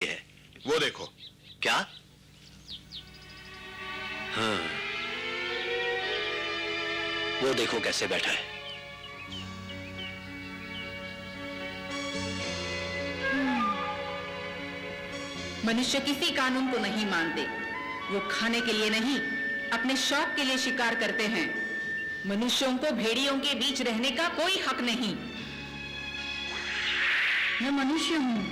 है। वो देखो। क्या? हाँ, वो देखो कैसे बैठा है। मनुष्य किसी कानून को नहीं मानते। वो खाने के लिए नहीं, अपने शौक के लिए शिकार करते हैं। मनुष्यों को भेड़ियों के बीच रहने का कोई हक नहीं। मैं मनुष्य हूं।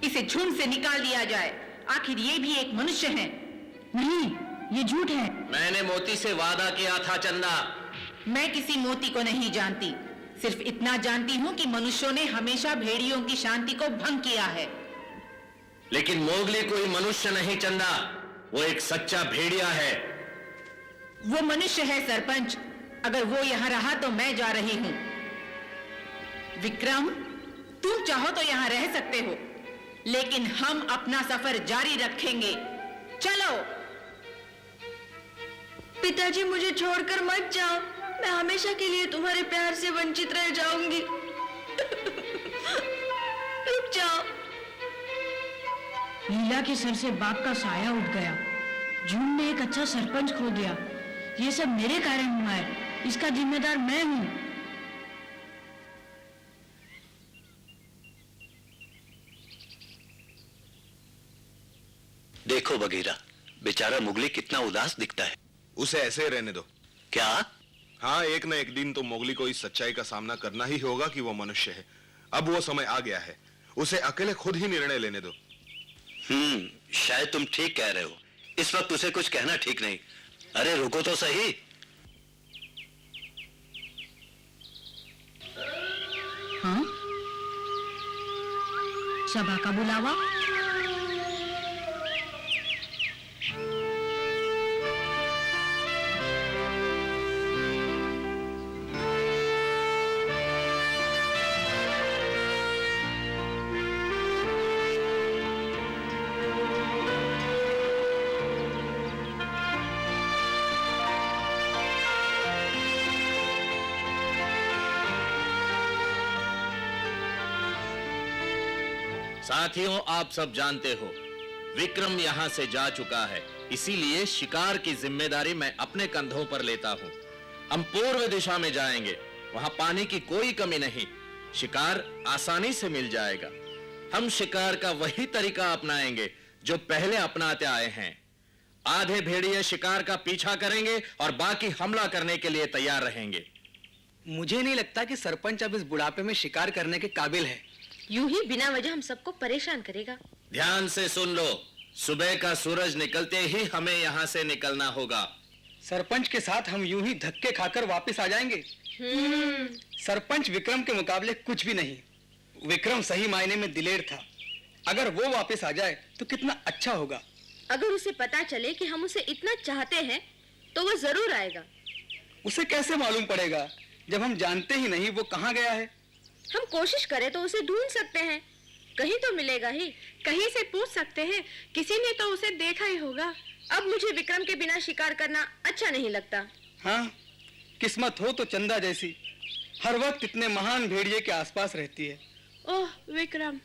इसे झुंड से निकाल दिया जाए। आखिर ये भी एक मनुष्य है। नहीं, ये झूठ है। मैंने मोती से वादा किया था चंदा। मैं किसी मोती को नहीं जानती। सिर्फ इतना जानती हूँ कि मनुष्यों ने हमेशा भेड़ियों की शांति को भंग किया है। लेकिन मोगली कोई मनुष्य नहीं चंदा, वो एक सच्चा भेड़िया है। वो मनुष्य है सरपंच। अगर वो यहाँ रहा तो मैं जा रही हूँ। विक्रम, तुम चाहो तो यहाँ रह सकते हो, लेकिन हम अपना सफर जारी रखेंगे। चलो। पिताजी, मुझे छोड़कर मत जाओ। मैं हमेशा के लिए तुम्हारे प्यार से वंचित रह जाऊंगी। रुक जाओ। लीला के सर से बाप का साया उठ गया। झुंड ने एक अच्छा सरपंच खो दिया। ये सब मेरे कारण हुआ है। इसका जिम्मेदार मैं हूं। देखो बगीरा, बेचारा मुगली कितना उदास दिखता है। उसे ऐसे ही रहने दो। क्या? हाँ, एक न एक दिन तो मोगली को इस सच्चाई का सामना करना ही होगा कि वो मनुष्य है। अब वो समय आ गया है। उसे अकेले खुद ही निर्णय लेने दो। शायद तुम ठीक कह रहे हो। इस वक्त उसे कुछ कहना ठीक नहीं। अरे रुको तो सही। हाँ? सभा का बुलावा? साथियों, आप सब जानते हो विक्रम यहां से जा चुका है, इसीलिए शिकार की जिम्मेदारी मैं अपने कंधों पर लेता हूं। हम पूर्व दिशा में जाएंगे। वहां पानी की कोई कमी नहीं, शिकार आसानी से मिल जाएगा। हम शिकार का वही तरीका अपनाएंगे जो पहले अपनाते आए हैं। आधे भेड़िए शिकार का पीछा करेंगे और बाकी हमला करने के लिए तैयार रहेंगे। मुझे नहीं लगता कि सरपंच अब इस बुढ़ापे में शिकार करने के काबिल है। यूं ही बिना वजह हम सबको परेशान करेगा। ध्यान से सुन लो, सुबह का सूरज निकलते ही हमें यहाँ से निकलना होगा। सरपंच के साथ हम यूं ही धक्के खाकर वापस आ जाएंगे। सरपंच विक्रम के मुकाबले कुछ भी नहीं। विक्रम सही मायने में दिलेर था। अगर वो वापस आ जाए तो कितना अच्छा होगा। अगर उसे पता चले कि हम उसे इतना चाहते हैं तो वो जरूर आएगा। उसे कैसे मालूम पड़ेगा जब हम जानते ही नहीं वो कहाँ गया है? हम कोशिश करें तो उसे ढूंढ सकते हैं। कहीं तो मिलेगा ही। कहीं से पूछ सकते हैं, किसी ने तो उसे देखा ही होगा। अब मुझे विक्रम के बिना शिकार करना अच्छा नहीं लगता। हाँ, किस्मत हो तो चंदा जैसी हर वक्त इतने महान भेड़िए के आसपास रहती है। ओह विक्रम।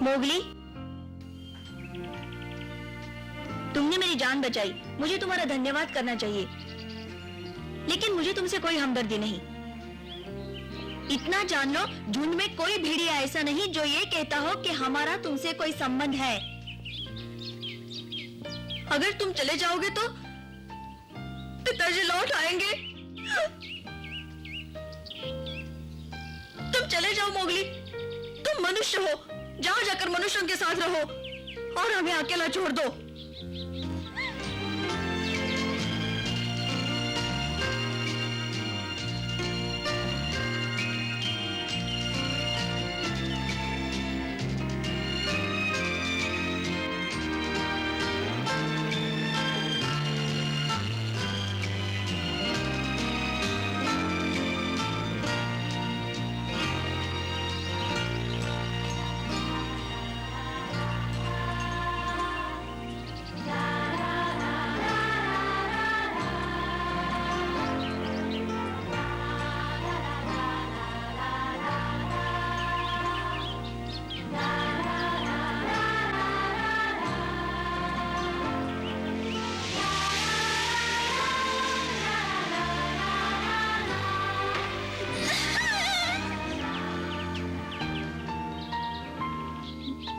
मोगली, तुमने मेरी जान बचाई, मुझे तुम्हारा धन्यवाद करना चाहिए, लेकिन मुझे तुमसे कोई हमदर्दी नहीं। इतना जान लो, झुंड में कोई भेड़िया ऐसा नहीं जो ये कहता हो कि हमारा तुमसे कोई संबंध है। अगर तुम चले जाओगे तो पिताजी लौट आएंगे। तुम चले जाओ मोगली, तुम मनुष्य हो, जाओ जाकर मनुष्यों के साथ रहो और हमें अकेला छोड़ दो।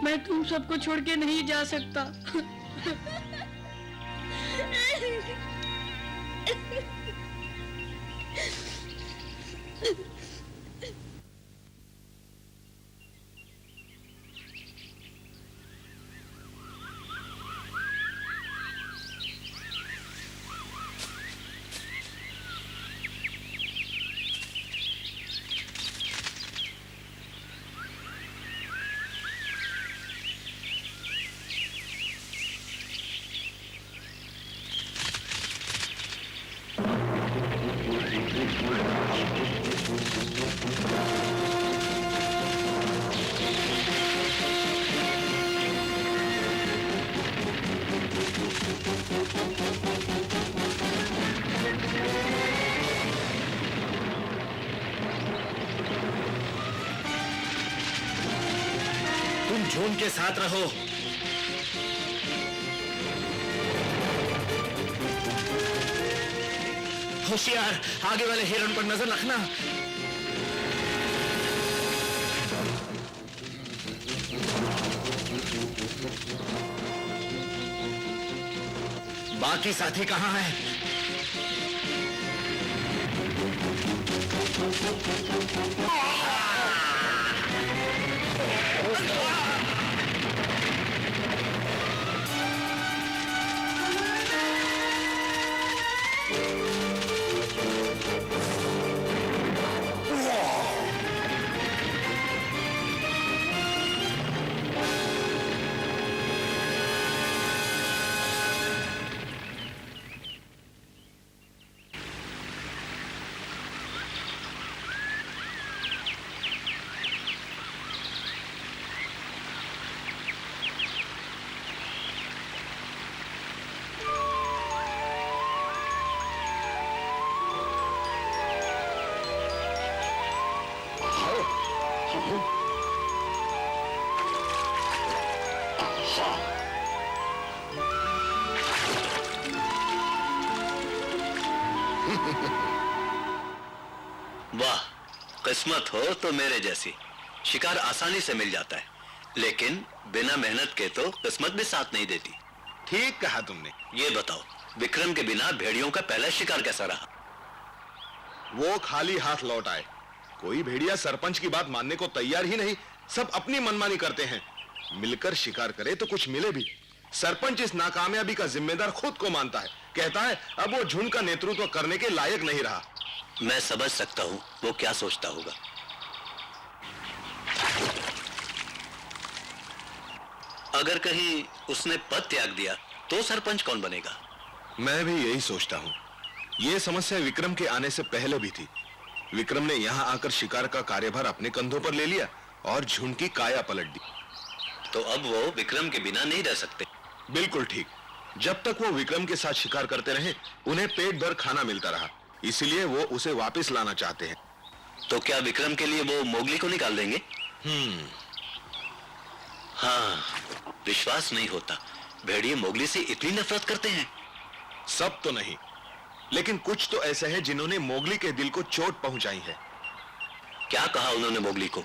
मैं तुम सबको छोड़ के नहीं जा सकता। तुम झुंड के साथ रहो। होशियार, आगे वाले हिरण पर नजर रखना। बाकी साथी कहाँ हैं? वाह, किस्मत हो तो मेरे जैसी। शिकार आसानी से मिल जाता है, लेकिन बिना मेहनत के तो किस्मत भी साथ नहीं देती। ठीक कहा तुमने। ये बताओ, विक्रम के बिना भेड़ियों का पहला शिकार कैसा रहा? वो खाली हाथ लौट आए। कोई भेड़िया सरपंच की बात मानने को तैयार ही नहीं, सब अपनी मनमानी करते हैं। मिलकर शिकार करे तो कुछ मिले भी। सरपंच इस नाकामयाबी का जिम्मेदार खुद को मानता है, कहता है अब वो झुंड का नेतृत्व करने के लायक नहीं रहा। मैं समझ सकता हूं वो क्या सोचता होगा। अगर कहीं उसने पद त्याग दिया तो सरपंच कौन बनेगा? मैं भी यही सोचता हूँ। ये समस्या विक्रम के आने से पहले भी थी। विक्रम ने यहाँ आकर शिकार का कार्यभार अपने कंधों पर ले लिया और झुंड की काया पलट दी। तो अब वो विक्रम के बिना नहीं रह सकते। बिल्कुल ठीक। जब तक वो विक्रम के साथ शिकार करते रहे, उन्हें पेट भर खाना मिलता रहा, इसलिए वो उसे वापस लाना चाहते हैं। तो क्या विक्रम के लिए वो मोगली को निकाल देंगे? हाँ, विश्वास नहीं होता, भेड़िए मोगली से इतनी नफरत करते हैं। सब तो नहीं, लेकिन कुछ तो ऐसे हैं जिन्होंने मोगली के दिल को चोट पहुंचाई है। क्या कहा उन्होंने मोगली को?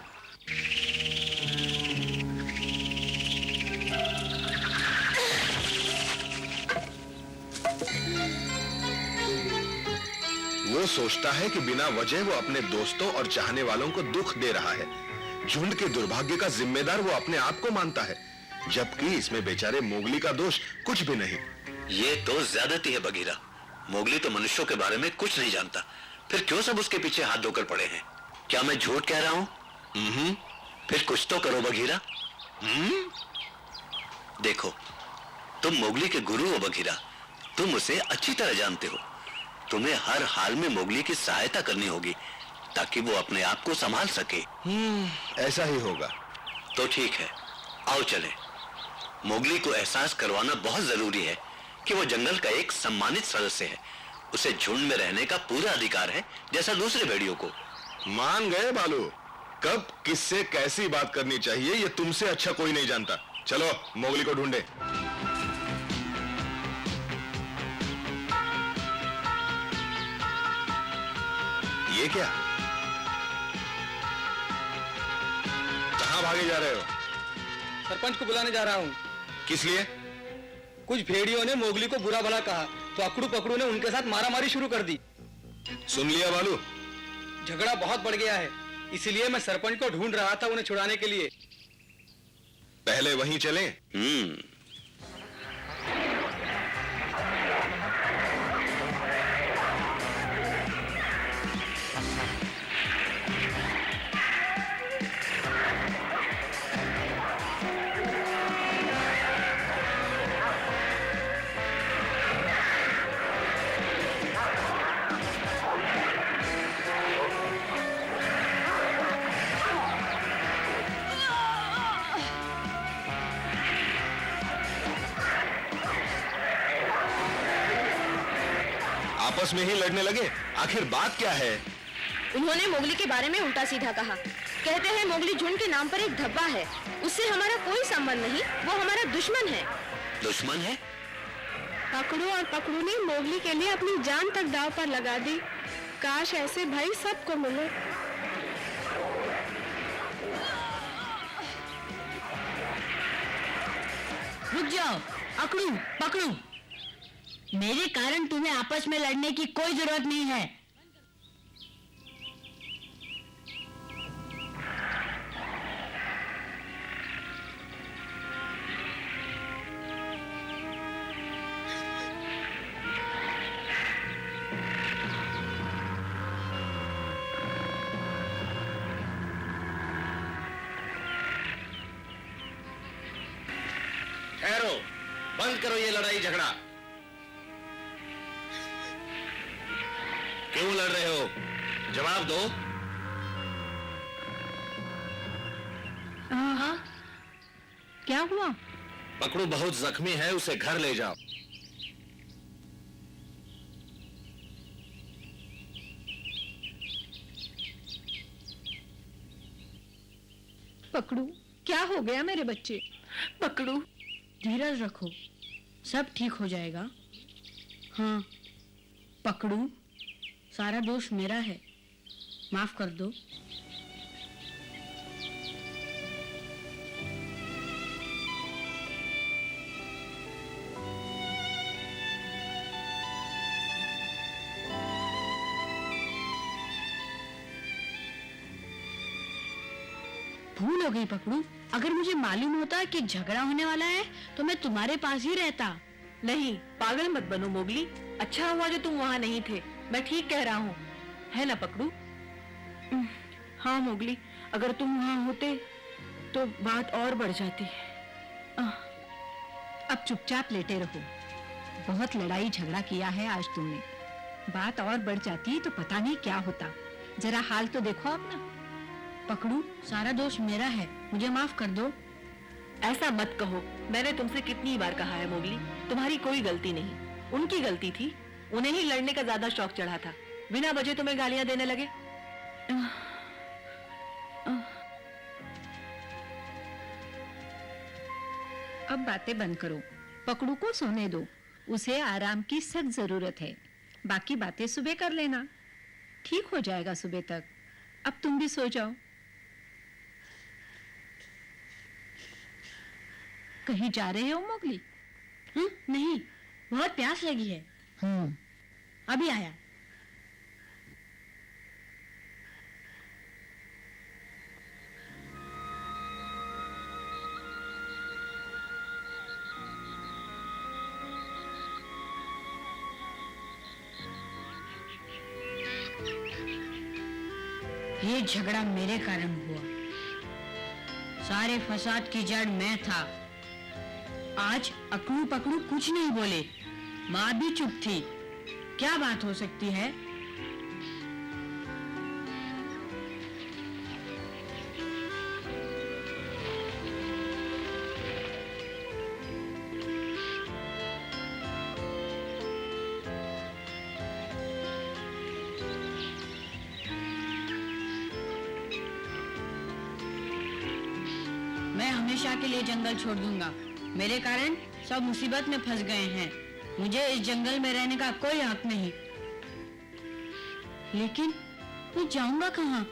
वो सोचता है कि बिना वजह वो अपने दोस्तों और चाहने वालों को दुख दे रहा है। झुंड के दुर्भाग्य का जिम्मेदार वो अपने आप को मानता है, जबकि इसमें बेचारे मोगली का दोष कुछ भी नहीं। ये तो ज्यादती है बघीरा। मोगली तो मनुष्यों के बारे में कुछ नहीं जानता, फिर क्यों सब उसके पीछे हाथ धोकर पड़े हैं? क्या मैं झूठ कह रहा हूं? फिर कुछ तो करो बघीरा। देखो, तुम मोगली के गुरु हो बघीरा, तुम उसे अच्छी तरह जानते हो। तुम्हें हर हाल में मोगली की सहायता करनी होगी ताकि वो अपने आप को संभाल सके। ऐसा ही होगा। तो ठीक है, आओ चले। मोगली को एहसास करवाना बहुत जरूरी है कि वो जंगल का एक सम्मानित सदस्य है। उसे झुंड में रहने का पूरा अधिकार है, जैसा दूसरे भेड़ियों को। मान गए बालू। कब किससे कैसी बात करनी चाहिए ये तुमसे अच्छा कोई नहीं जानता। चलो मोगली को ढूंढे। ये क्या? कहां भागे जा रहे हो? सरपंच को बुलाने जा रहा हूँ। किस लिए? कुछ भेड़ियों ने मोगली को बुरा भला कहा तो अकड़ू पकड़ू ने उनके साथ मारामारी शुरू कर दी। सुन लिया बालू? झगड़ा बहुत बढ़ गया है, इसलिए मैं सरपंच को ढूंढ रहा था उन्हें छुड़ाने के लिए। पहले वहीं चलें। आपस में ही लड़ने लगे, आखिर बात क्या है? उन्होंने मोगली के बारे में उल्टा सीधा कहा। कहते हैं मोगली झुंड के नाम पर एक धब्बा है, उससे हमारा कोई संबंध नहीं, वो हमारा दुश्मन है। दुश्मन है? पकड़ू और पकड़ू ने मोगली के लिए अपनी जान तक दांव पर लगा दी। काश ऐसे भाई सबको मिले। रुक जाओ, अकड़ू पकड़ू, मेरे कारण तुम्हें आपस में लड़ने की कोई जरूरत नहीं है। ठहरो, बंद करो ये लड़ाई झगड़ा। क्यों लड़ रहे हो? जवाब दो। हाँ, क्या हुआ? पकड़ू बहुत जख्मी है, उसे घर ले जाओ। पकड़ू, क्या हो गया मेरे बच्चे? पकड़ू, धीरज रखो, सब ठीक हो जाएगा। हाँ, पकड़ू, सारा दोष मेरा है, माफ कर दो। भूल हो गई पकड़ू। अगर मुझे मालूम होता कि झगड़ा होने वाला है तो मैं तुम्हारे पास ही रहता। नहीं, पागल मत बनो मोगली। अच्छा हुआ जो तुम वहाँ नहीं थे। मैं ठीक कह रहा हूँ, है ना पकड़ू? हाँ मोगली, अगर तुम वहाँ होते तो बात और बढ़ जाती। अब चुपचाप लेटे रहो। बहुत लड़ाई झगड़ा किया है आज तुमने। बात और बढ़ जाती तो पता नहीं क्या होता। जरा हाल तो देखो अपना। पकड़ू, सारा दोष मेरा है, मुझे माफ कर दो। ऐसा मत कहो। मैंने तुमसे कितनी बार कहा है मोगली, तुम्हारी कोई गलती नहीं, उनकी गलती थी। उन्हें ही लड़ने का ज्यादा शौक चढ़ा था। बिना वजह तुम्हें गालियां देने लगे। अब बातें बंद करो। पकड़ू को सोने दो। उसे आराम की सख्त जरूरत है। बाकी बातें सुबह कर लेना। ठीक हो जाएगा सुबह तक। अब तुम भी सो जाओ। कहीं जा रहे हो मोगली? नहीं, बहुत प्यास लगी है। अभी आया। ये झगड़ा मेरे कारण हुआ। सारे फसाद की जड़ मैं था। आज अकड़ू पकड़ू कुछ नहीं बोले, माँ भी चुप थी। क्या बात हो सकती है? मैं हमेशा के लिए जंगल छोड़ दूंगा। मेरे कारण सब मुसीबत में फंस गए हैं। मुझे इस जंगल में रहने का कोई हक नहीं। लेकिन मैं जाऊंगा कहाँ?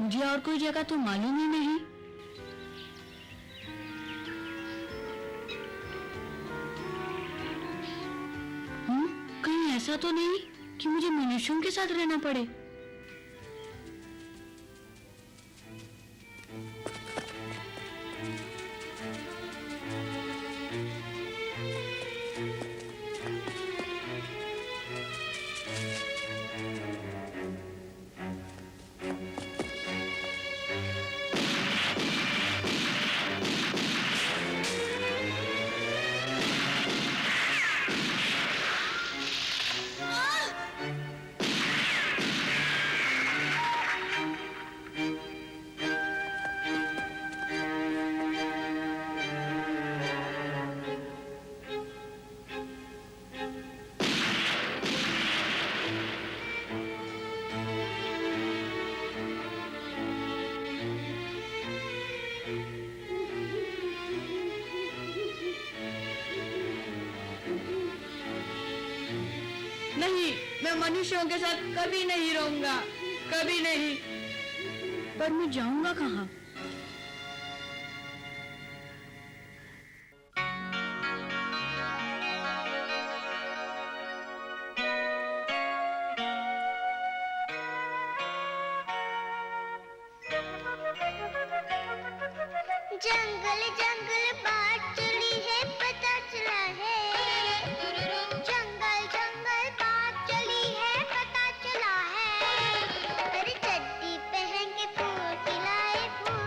मुझे और कोई जगह तो मालूम ही नहीं। कहीं ऐसा तो नहीं कि मुझे मनुष्यों के साथ रहना पड़े? नहीं, मैं मनुष्यों के साथ कभी नहीं रहूंगा, कभी नहीं। पर मैं जाऊंगा कहाँ? जंगल जंगल बात चली है, पता चला है। जंगल जंगल बात चली है, पता चला है। अरे चड्डी पहन के फूल खिलाए, फूल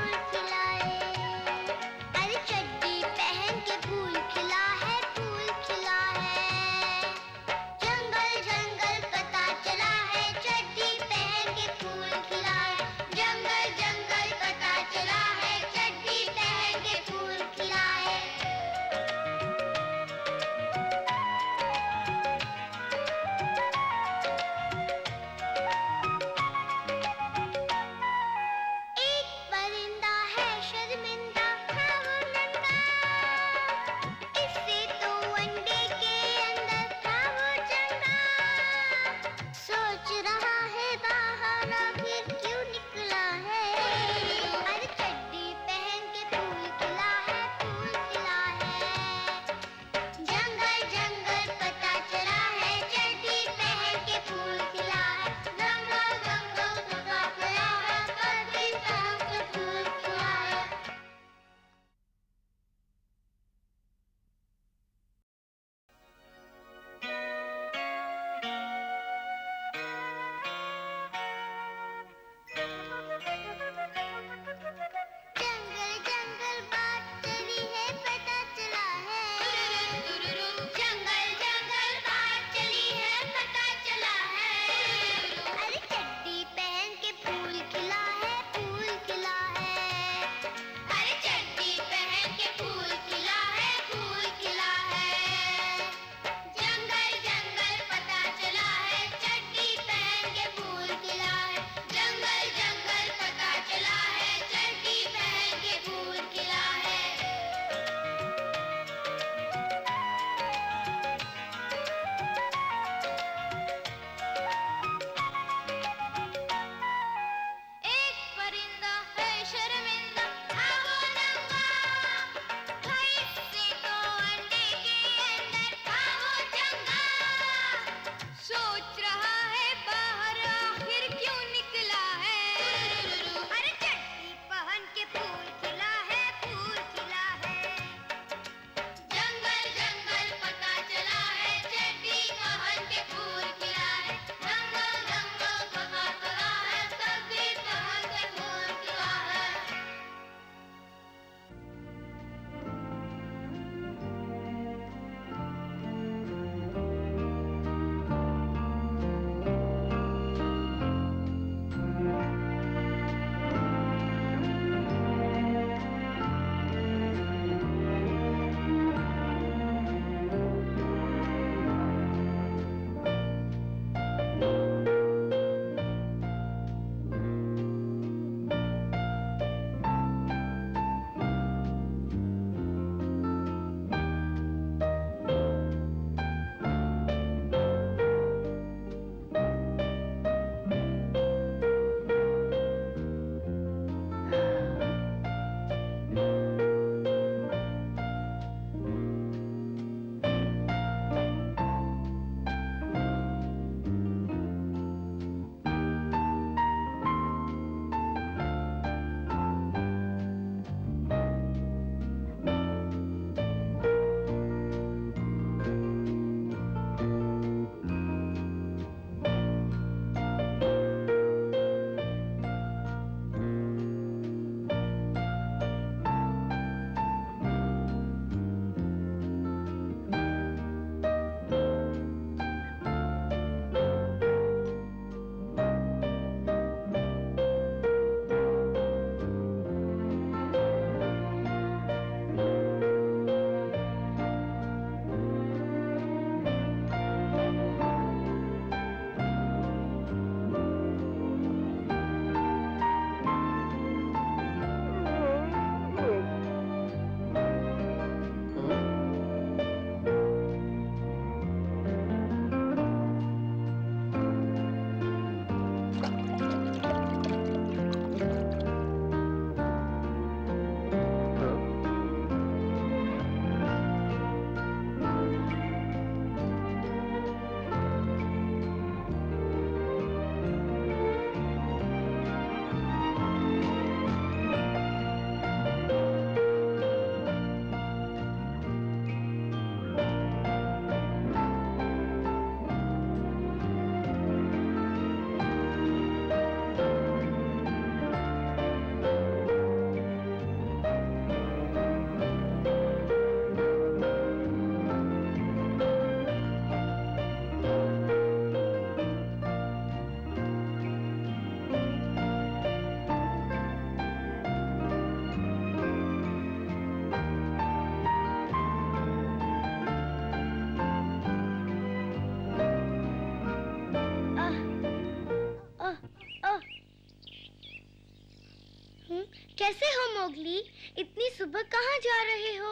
कैसे हो मोगली? इतनी सुबह कहाँ जा रहे हो?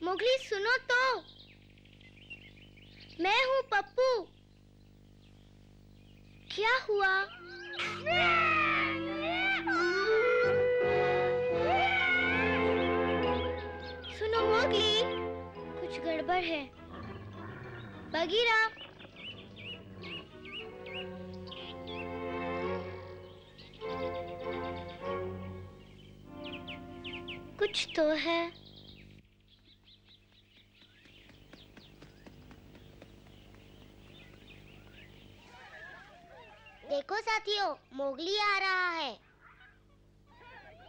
मोगली सुनो तो, मैं हूँ पप्पू। क्या हुआ? सुनो मोगली, कुछ गड़बड़ है। बगीरा, कुछ तो है। देखो साथियों, मोगली आ रहा है।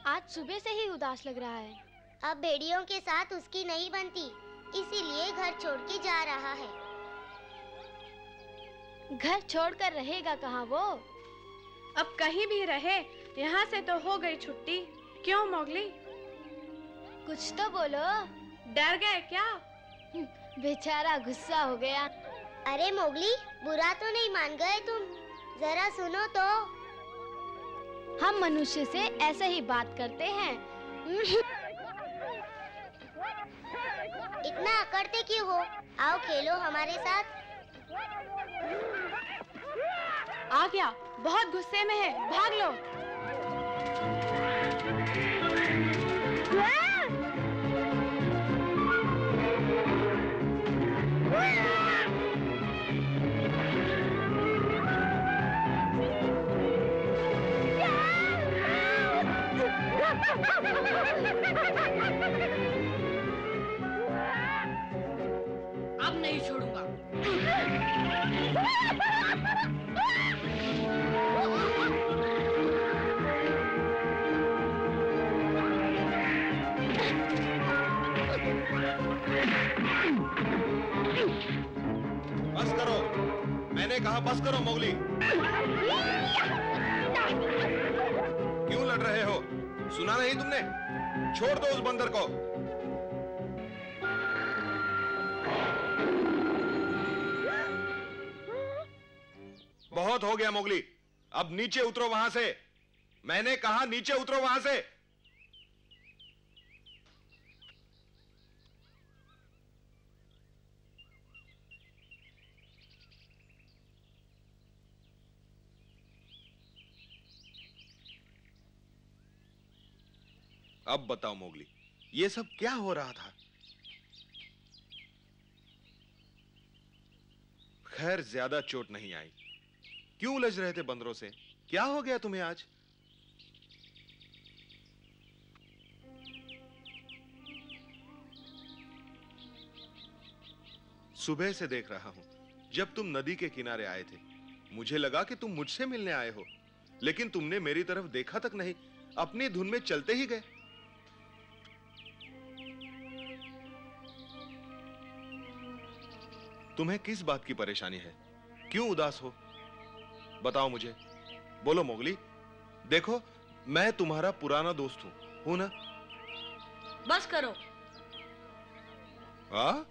आज सुबह से ही उदास लग रहा है। अब भेड़ियों के साथ उसकी नहीं बनती, इसीलिए घर छोड़ के जा रहा है। घर छोड़कर रहेगा कहाँ वो? अब कहीं भी रहे, यहाँ से तो हो गई छुट्टी। क्यों मोगली? कुछ तो बोलो। डर गए क्या? बेचारा गुस्सा हो गया। अरे मोगली, बुरा तो नहीं मान गए तुम? जरा सुनो तो। हम मनुष्य से ऐसे ही बात करते हैं। इतना अकड़ते क्यों हो? आओ खेलो हमारे साथ। आ गया, बहुत गुस्से में है, भाग लो। अब नहीं छोड़ूंगा। बस करो, मैंने कहा बस करो मोगली। क्यों लड़ रहे हो? सुना नहीं तुमने? छोड़ दो उस बंदर को। बहुत हो गया मोगली, अब नीचे उतरो वहां से। मैंने कहा नीचे उतरो वहां से। अब बताओ मोगली, ये सब क्या हो रहा था? खैर, ज्यादा चोट नहीं आई। क्यों उलझ रहे थे बंदरों से? क्या हो गया तुम्हें आज? सुबह से देख रहा हूं, जब तुम नदी के किनारे आए थे, मुझे लगा कि तुम मुझसे मिलने आए हो, लेकिन तुमने मेरी तरफ देखा तक नहीं, अपनी धुन में चलते ही गए। तुम्हें किस बात की परेशानी है? क्यों उदास हो? बताओ मुझे। बोलो मोगली। देखो, मैं तुम्हारा पुराना दोस्त हूं ना? बस करो। हाँ?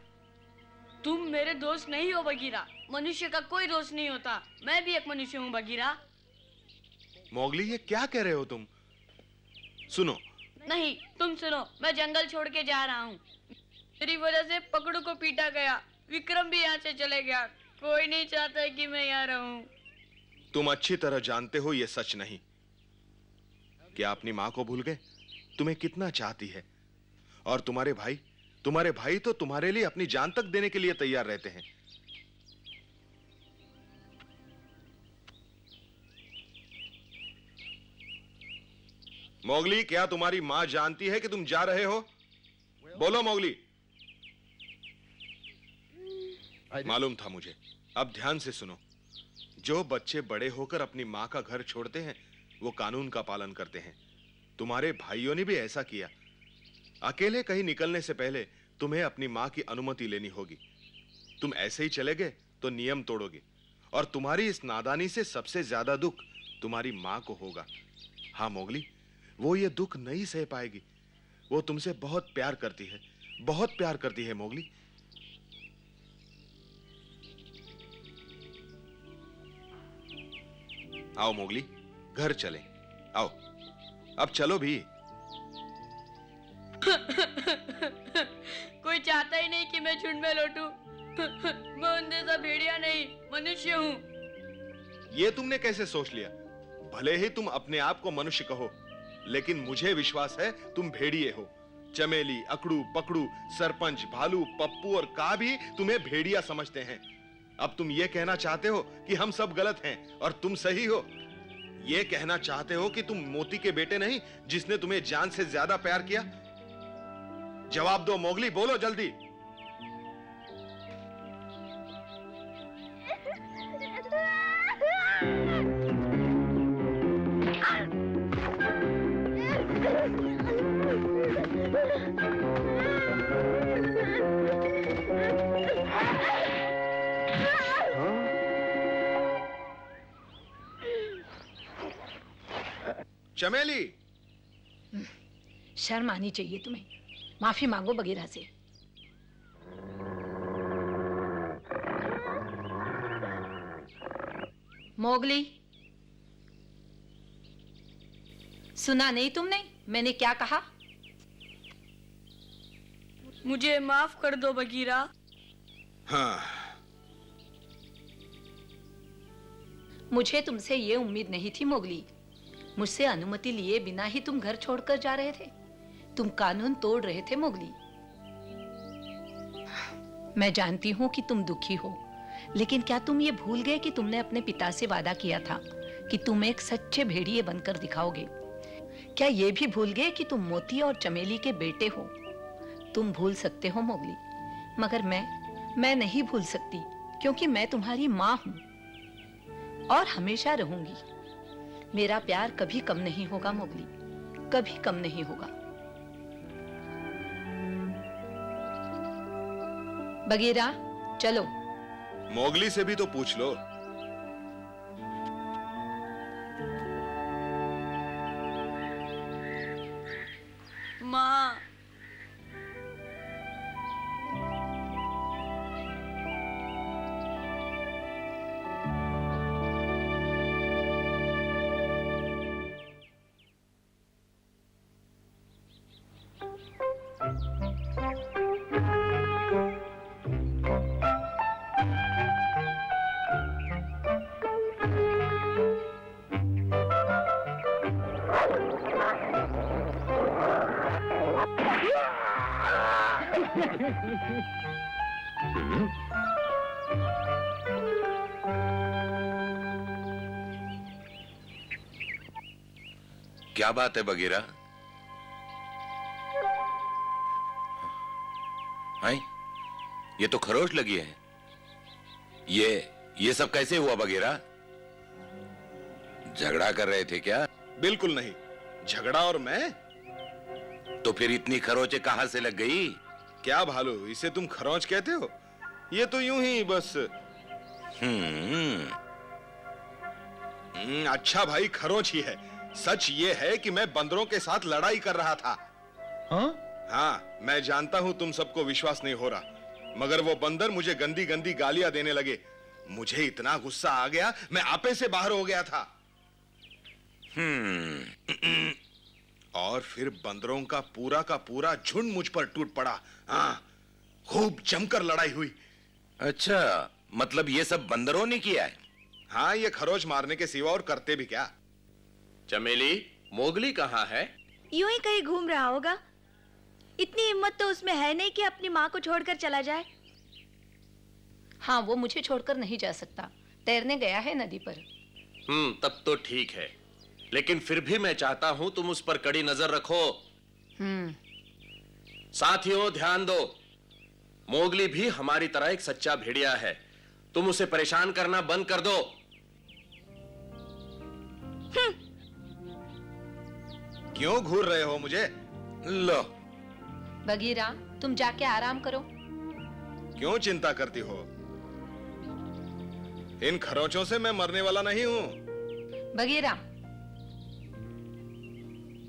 तुम मेरे दोस्त नहीं हो बगीरा। मनुष्य का कोई दोस्त नहीं होता। मैं भी एक मनुष्य हूँ बगीरा। मोगली, ये क्या कह रहे हो तुम? सुनो। नहीं, तुम सुनो। मैं जंगल छोड़ के जा रहा हूँ। मेरी वजह से पकड़ू को पीटा गया। विक्रम भी यहाँ से चले गया। कोई नहीं चाहता कि मैं यहाँ रहूं। तुम अच्छी तरह जानते हो ये सच नहीं। क्या अपनी माँ को भूल गए? तुम्हें कितना चाहती है। और तुम्हारे भाई तो तुम्हारे लिए अपनी जान तक देने के लिए तैयार रहते हैं। मोगली, क्या तुम्हारी माँ जानती है कि तुम जा रहे हो? बोलो मोगली। मालूम था मुझे। अब ध्यान से सुनो। जो बच्चे बड़े होकर अपनी माँ का घर छोड़ते हैं, वो कानून का पालन करते हैं। तुम्हारे भाइयों ने भी ऐसा किया। अकेले कहीं निकलने से पहले तुम्हें अपनी माँ की अनुमति लेनी होगी। तुम ऐसे ही चले गए तो नियम तोड़ोगे, और तुम्हारी इस नादानी से सबसे ज्यादा दुख तुम्हारी माँ को होगा। हाँ मोगली, वो ये दुख नहीं सह पाएगी। वो तुमसे बहुत प्यार करती है, बहुत प्यार करती है मोगली। आओ मोगली, घर चले। आओ, अब चलो भी। कोई चाहता ही नहीं कि मैं झुंड में लौटूं। मैं उन जैसा भेड़िया नहीं, मनुष्य हूँ। ये तुमने कैसे सोच लिया? भले ही तुम अपने आप को मनुष्य कहो, लेकिन मुझे विश्वास है तुम भेड़िए हो। चमेली, अकड़ू, पकड़ू, सरपंच, भालू, पप्पू और का भी तुम्हें भेड़िया समझते हैं। अब तुम ये कहना चाहते हो कि हम सब गलत हैं और तुम सही हो? ये कहना चाहते हो कि तुम मोती के बेटे नहीं, जिसने तुम्हें जान से ज्यादा प्यार किया? जवाब दो मोगली, बोलो जल्दी। चमेली, शर्म आनी चाहिए तुम्हें। माफी मांगो बगीरा से। मोगली, सुना नहीं तुमने मैंने क्या कहा? मुझे माफ कर दो बगीरा। हाँ, मुझे तुमसे ये उम्मीद नहीं थी मोगली। मुझसे अनुमति लिए बिना ही तुम घर छोड़कर जा रहे थे। तुम कानून तोड़ रहे थे मोगली। मैं जानती हूं कि तुम दुखी हो, लेकिन क्या तुम ये भूल गए कि तुमने अपने पिता से वादा किया था कि तुम एक सच्चे भेड़िए बनकर दिखाओगे? क्या ये भी भूल गए कि तुम मोती और चमेली के बेटे हो? तुम भूल सकते हो मोगली, मगर मैं नहीं भूल सकती, क्योंकि मैं तुम्हारी माँ हूं और हमेशा रहूंगी। मेरा प्यार कभी कम नहीं होगा मोगली, कभी कम नहीं होगा। बगीरा, चलो। मोगली से भी तो पूछ लो। माँ, क्या बात है बगीरा? हाय, ये तो खरोच लगी है। ये सब कैसे हुआ बगीरा? झगड़ा कर रहे थे क्या? बिल्कुल नहीं, झगड़ा और मैं? तो फिर इतनी खरोचें कहां से लग गई? क्या भालू, इसे तुम खरोंच कहते हो? ये तो यूं ही बस। अच्छा भाई, खरोंच ही है। सच ये है कि मैं बंदरों के साथ लड़ाई कर रहा था। हाँ, मैं जानता हूं तुम सबको विश्वास नहीं हो रहा, मगर वो बंदर मुझे गंदी गंदी गालियां देने लगे। मुझे इतना गुस्सा आ गया, मैं आपे से बाहर हो गया था। और फिर बंदरों का पूरा झुंड मुझ पर टूट पड़ा। हाँ, खूब जमकर लड़ाई हुई। अच्छा, मतलब ये सब बंदरों ने किया है? हाँ, ये खरोच मारने के सिवा और करते भी क्या? चमेली, मोगली कहाँ है? यूं ही कहीं घूम रहा होगा। इतनी हिम्मत तो उसमें है नहीं कि अपनी माँ को छोड़कर चला जाए। हाँ, वो मुझे छोड़कर नहीं जा सकता। तैरने गया है नदी पर। तब तो ठीक है, लेकिन फिर भी मैं चाहता हूं तुम उस पर कड़ी नजर रखो। साथियों, ध्यान दो। मोगली भी हमारी तरह एक सच्चा भेड़िया है। तुम उसे परेशान करना बंद कर दो। क्यों घूर रहे हो मुझे? लो, बगीरा, तुम जाके आराम करो। क्यों चिंता करती हो? इन खरोंचों से मैं मरने वाला नहीं हूं। बगीरा,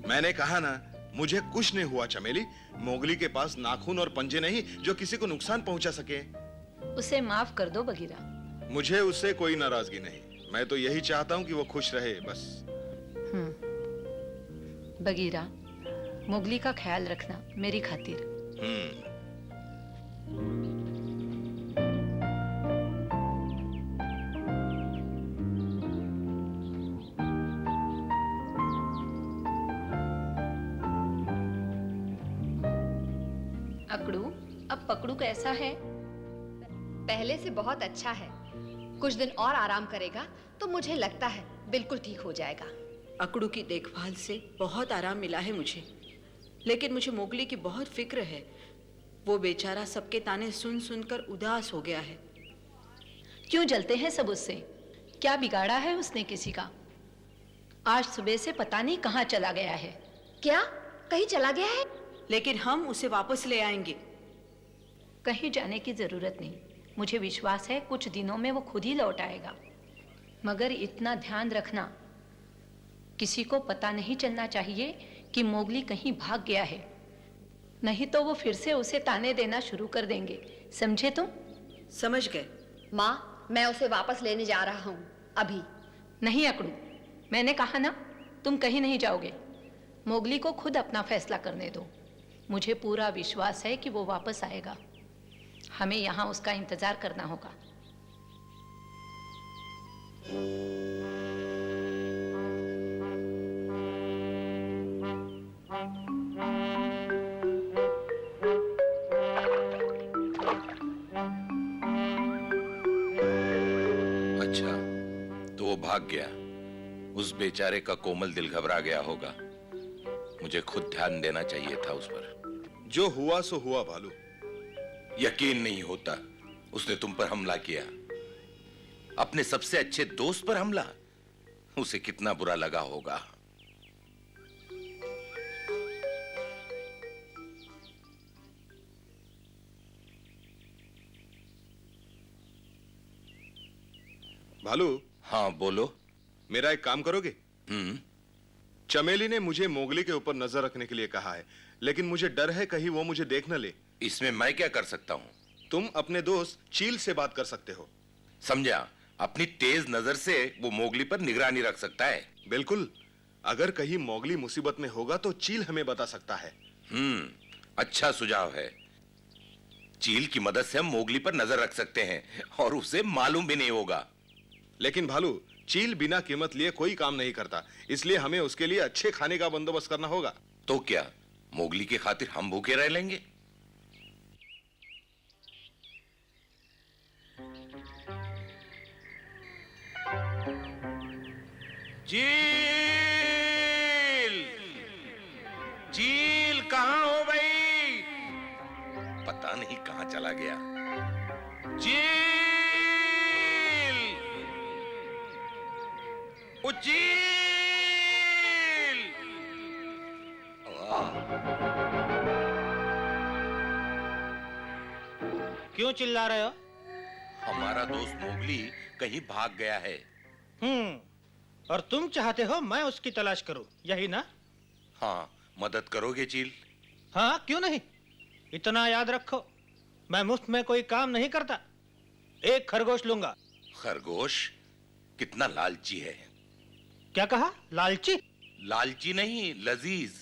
मैंने कहा ना, मुझे कुछ नहीं हुआ चमेली। मोगली के पास नाखून और पंजे नहीं जो किसी को नुकसान पहुंचा सके। उसे माफ कर दो बगीरा। मुझे उससे कोई नाराजगी नहीं। मैं तो यही चाहता हूं कि वो खुश रहे, बस। बगीरा, मोगली का ख्याल रखना मेरी खातिर। अकड़ू, अब पकड़ू कैसा है? पहले से बहुत अच्छा है। कुछ दिन और आराम करेगा तो मुझे लगता है बिल्कुल ठीक हो जाएगा। अकड़ू की देखभाल से बहुत आराम मिला है मुझे, लेकिन मुझे मोगली की बहुत फिक्र है। वो बेचारा सबके ताने सुन सुनकर उदास हो गया है। क्यों जलते हैं सब उससे? क्या बिगाड़ा है उसने किसी का? आज सुबह से पता नहीं कहाँ चला गया है। क्या कहीं चला गया है? लेकिन हम उसे वापस ले आएंगे। कहीं जाने की जरूरत नहीं, मुझे विश्वास है कुछ दिनों में वो खुद ही लौट आएगा। मगर इतना ध्यान रखना, किसी को पता नहीं चलना चाहिए कि मोगली कहीं भाग गया है, नहीं तो वो फिर से उसे ताने देना शुरू कर देंगे। समझे तुम? समझ गए। माँ, मैं उसे वापस लेने जा रहा हूँ अभी। नहीं अकड़ू, मैंने कहा ना, तुम कहीं नहीं जाओगे। मोगली को खुद अपना फैसला करने दो। मुझे पूरा विश्वास है कि वो वापस आएगा। हमें यहाँ उसका इंतजार करना होगा। अच्छा, तो वो भाग गया। उस बेचारे का कोमल दिल घबरा गया होगा। मुझे खुद ध्यान देना चाहिए था उस पर। जो हुआ सो हुआ भालू। यकीन नहीं होता, उसने तुम पर हमला किया, अपने सबसे अच्छे दोस्त पर हमला। उसे कितना बुरा लगा होगा। भालू। हाँ बोलो। मेरा एक काम करोगे? चमेली ने मुझे मोगली के ऊपर नजर रखने के लिए कहा है, लेकिन मुझे डर है कहीं वो मुझे देख न ले। इसमें मैं क्या कर सकता हूँ? तुम अपने दोस्त चील से बात कर सकते हो। समझा? अपनी तेज नजर से वो मोगली पर निगरानी रख सकता है। बिल्कुल। अगर कहीं मोगली मुसीबत में होगा तो चील हमें बता सकता है। अच्छा सुझाव है। चील की मदद से हम मोगली पर नजर रख सकते हैं और उसे मालूम भी नहीं होगा। लेकिन भालू, चील बिना कीमत लिए कोई काम नहीं करता, इसलिए हमें उसके लिए अच्छे खाने का बंदोबस्त करना होगा। तो क्या मोगली की खातिर हम भूखे रह लेंगे? चील, चील कहां हो भाई? पता नहीं कहां चला गया। चील, ओ चील! क्यों चिल्ला रहे हो? हमारा दोस्त मोगली कहीं भाग गया है। और तुम चाहते हो मैं उसकी तलाश करूं, यही ना? हाँ, मदद करोगे चील? हाँ, क्यों नहीं। इतना याद रखो, मैं मुफ्त में कोई काम नहीं करता। एक खरगोश लूंगा। खरगोश? कितना लालची है। क्या कहा? लालची? लालची नहीं, लजीज।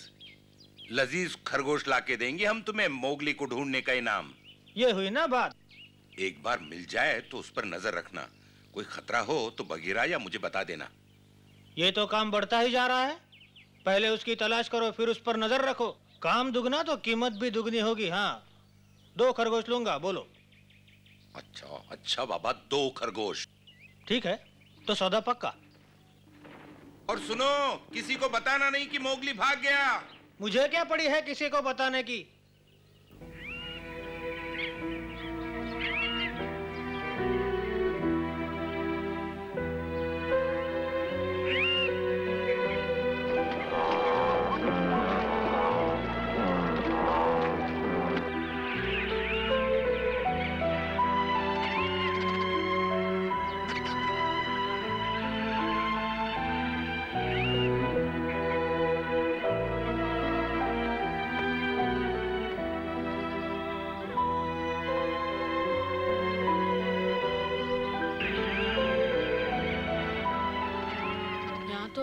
लजीज खरगोश लाके देंगे हम तुम्हें मोगली को ढूंढने का इनाम। ये हुई ना बात। एक बार मिल जाए तो उस पर नजर रखना। कोई खतरा हो तो बगीरा या मुझे बता देना। ये तो काम बढ़ता ही जा रहा है। पहले उसकी तलाश करो, फिर उस पर नजर रखो। काम दुगना तो कीमत भी दुगनी होगी। हाँ, 2 खरगोश लूंगा, बोलो। अच्छा अच्छा बाबा, 2 खरगोश। ठीक है, तो सौदा पक्का। और सुनो, किसी को बताना नहीं कि मोगली भाग गया। मुझे क्या पड़ी है किसी को बताने की।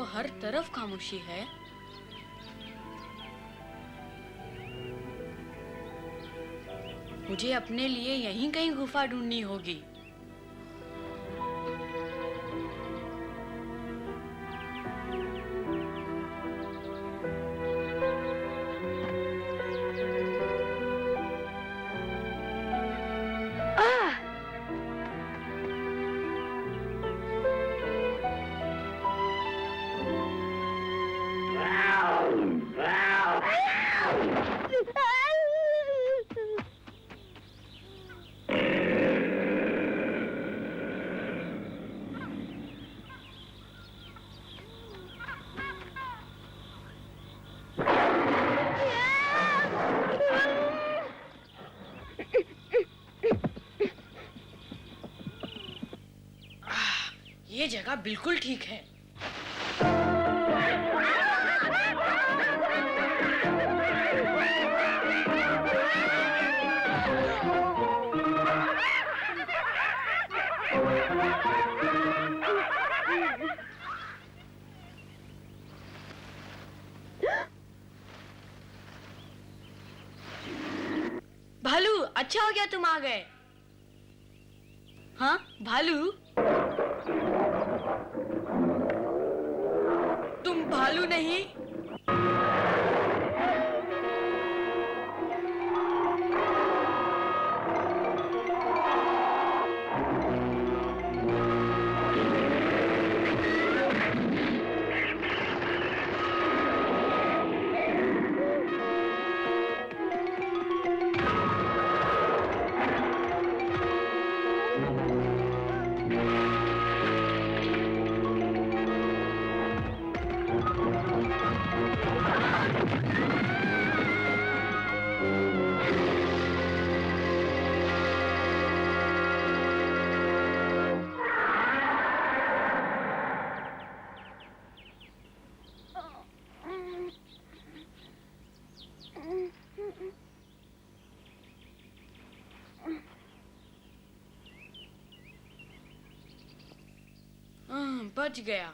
हर तरफ खामोशी है। मुझे अपने लिए यहीं कहीं गुफा ढूंढनी होगी। ये जगह बिल्कुल ठीक है। भालू, अच्छा हो गया तुम आ गए। हाँ भालू, तुम भालू नहीं? बच गया।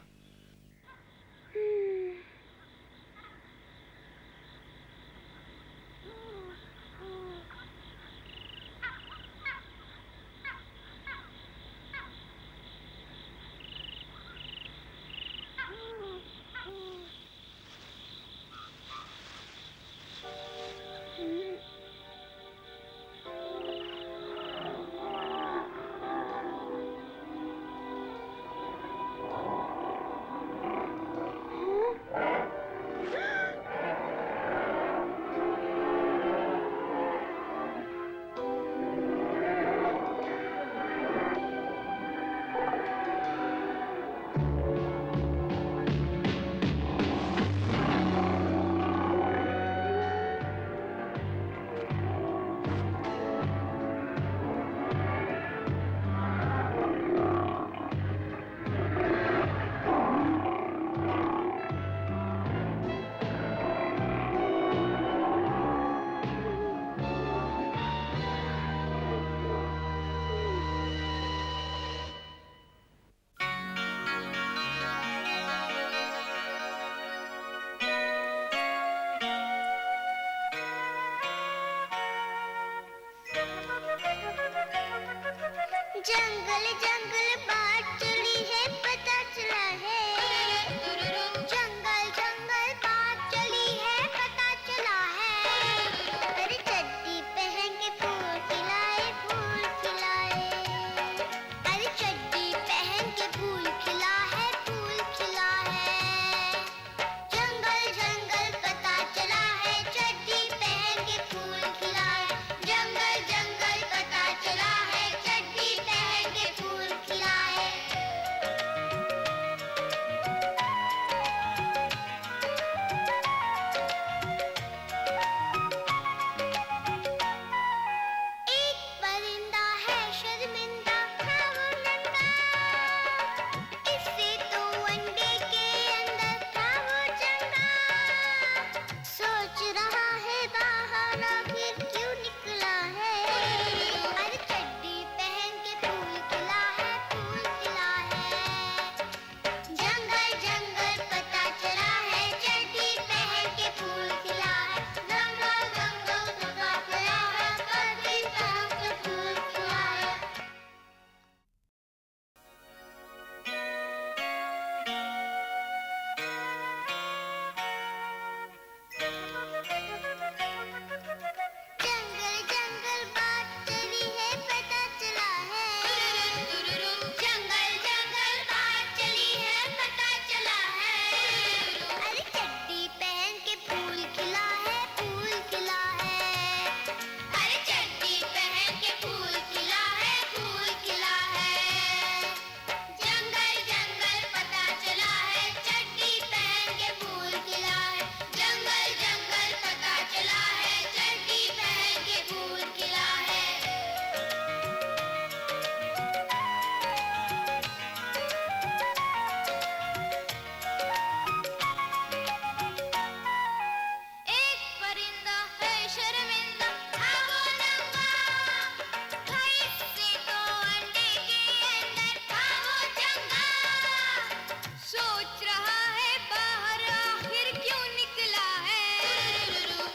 सोच रहा है बाहर आखिर क्यों निकला है।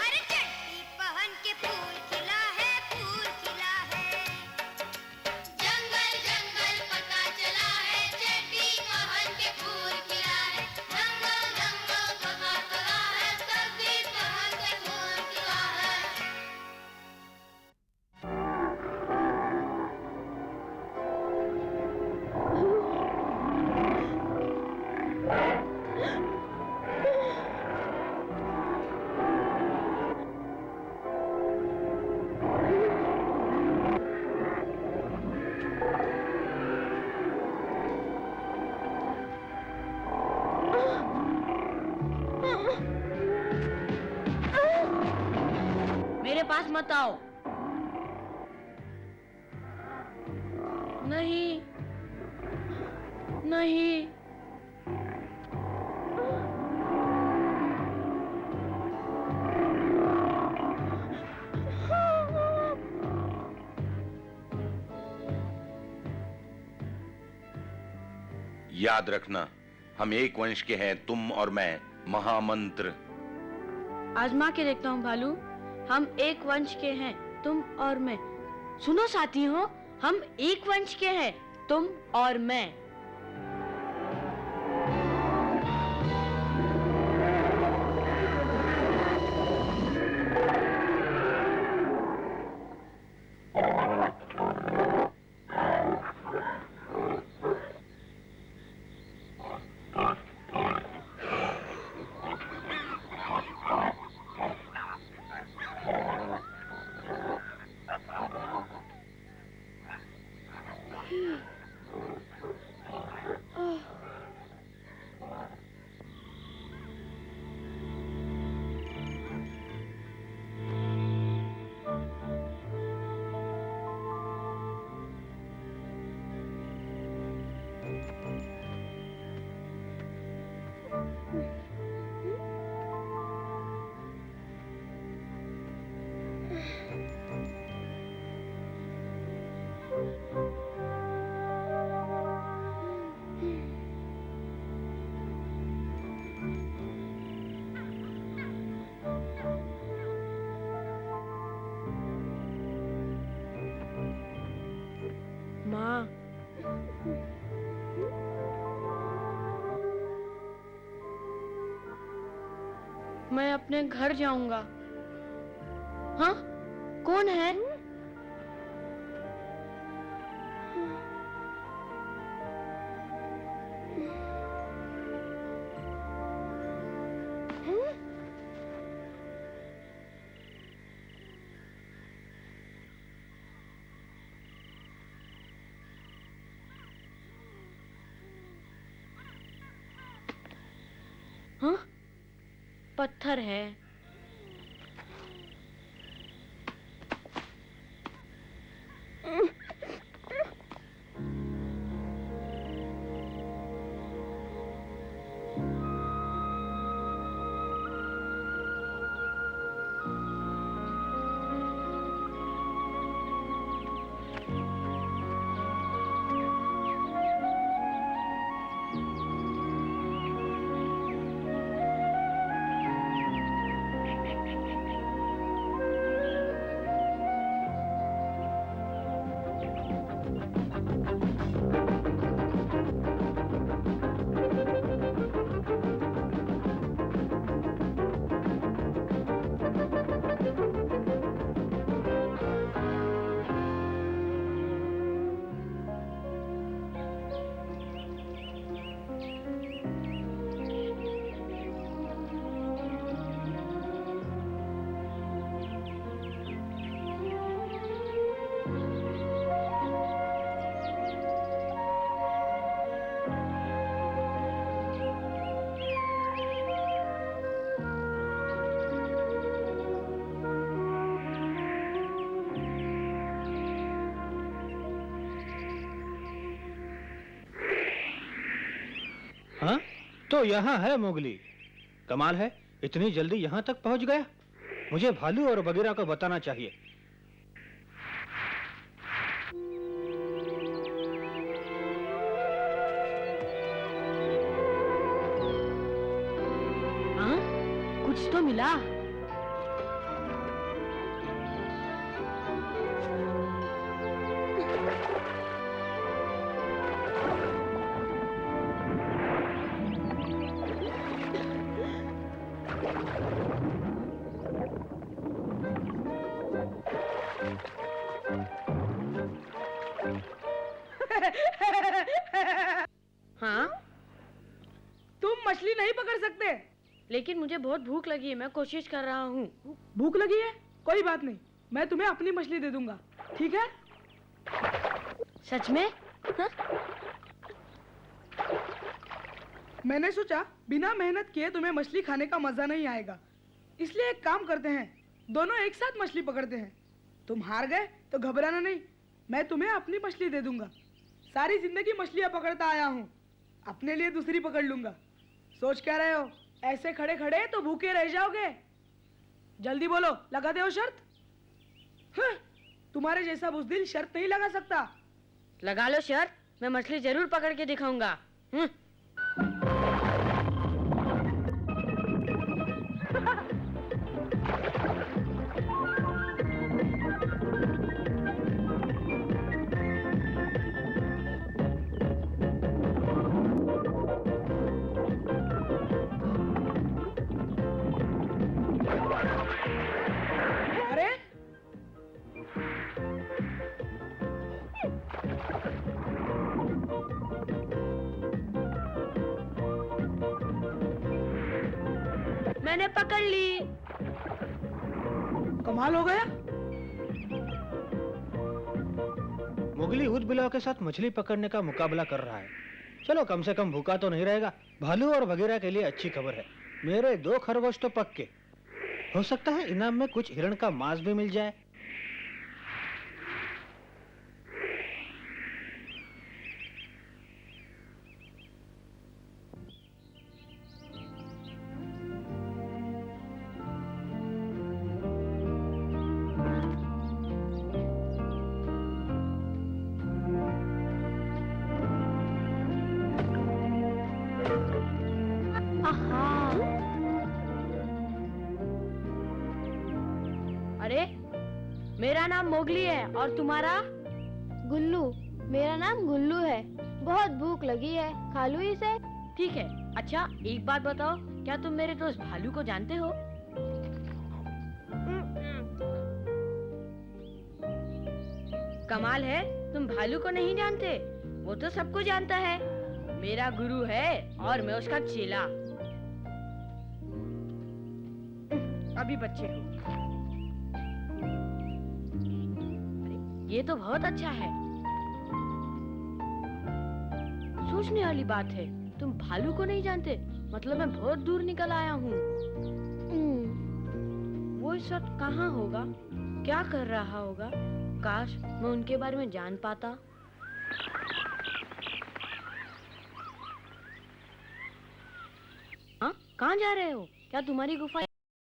अरे चड्डी पहन के फूल खिला है, फूल खिला है। जंगल जंगल पता चला है, चड्डी पहन के फूल खिला है। जंगल जंगल पता चला है, चड्डी पहन के फूल खिला है। मेरे पास मत आओ। नहीं नहीं। याद रखना, हम एक वंश के हैं, तुम और मैं। महामंत्र। आजमा के देखता हूँ भालू। हम एक वंश के हैं, तुम और मैं। सुनो साथी हो, हम एक वंश के हैं, तुम और मैं। माँ, मैं अपने घर जाऊंगा। हाँ? कौन है? हाँ? पत्थर है। हाँ? तो यहाँ है मोगली। कमाल है, इतनी जल्दी यहाँ तक पहुँच गया। मुझे भालू और बगीरा को बताना चाहिए। कुछ तो मिला। हाँ, तुम मछली नहीं पकड़ सकते। लेकिन मुझे बहुत भूख लगी है, मैं कोशिश कर रहा हूँ। भूख लगी है? कोई बात नहीं, मैं तुम्हें अपनी मछली दे दूंगा, ठीक है? सच में? हाँ? मैंने सोचा बिना मेहनत किए तुम्हें मछली खाने का मजा नहीं आएगा, इसलिए एक काम करते हैं, दोनों एक साथ मछली पकड़ते हैं। तुम हार गए तो घबराना नहीं, मैं तुम्हें अपनी मछली दे दूंगा। सारी जिंदगी मछलियां पकड़ता आया हूँ, अपने लिए दूसरी पकड़ लूंगा। सोच क्या रहे हो? ऐसे खड़े खड़े तो भूखे रह जाओगे। जल्दी बोलो, लगाते हो शर्त? हाँ, तुम्हारे जैसा बुज़दिल शर्त नहीं लगा सकता। लगा लो शर्त, मैं मछली जरूर पकड़ के दिखाऊंगा। अरे मैंने पकड़ ली। कमाल हो गया। मोगली ऊद-बिलाव के साथ मछली पकड़ने का मुकाबला कर रहा है। चलो कम से कम भूखा तो नहीं रहेगा। भालू और बगीरा के लिए अच्छी खबर है, मेरे 2 खरगोश तो पक्के। हो सकता है इनाम में कुछ हिरण का मांस भी मिल जाए। अरे, मेरा नाम मोगली है और तुम्हारा? गुल्लू। मेरा नाम गुल्लू है। बहुत भूख लगी है, खा लूं इसे? ठीक है। अच्छा, एक बात बताओ, क्या तुम मेरे दोस्त भालू को जानते हो? कमाल है, तुम भालू को नहीं जानते? वो तो सबको जानता है, मेरा गुरु है और मैं उसका चेला। अभी बच्चे हो। ये तो बहुत अच्छा है। सोचने वाली बात है, तुम भालू को नहीं जानते, मतलब मैं बहुत दूर निकल आया हूँ। वो इस वक्त कहाँ होगा, क्या कर रहा होगा? काश मैं उनके बारे में जान पाता। हाँ, कहाँ जा रहे हो? क्या तुम्हारी गुफा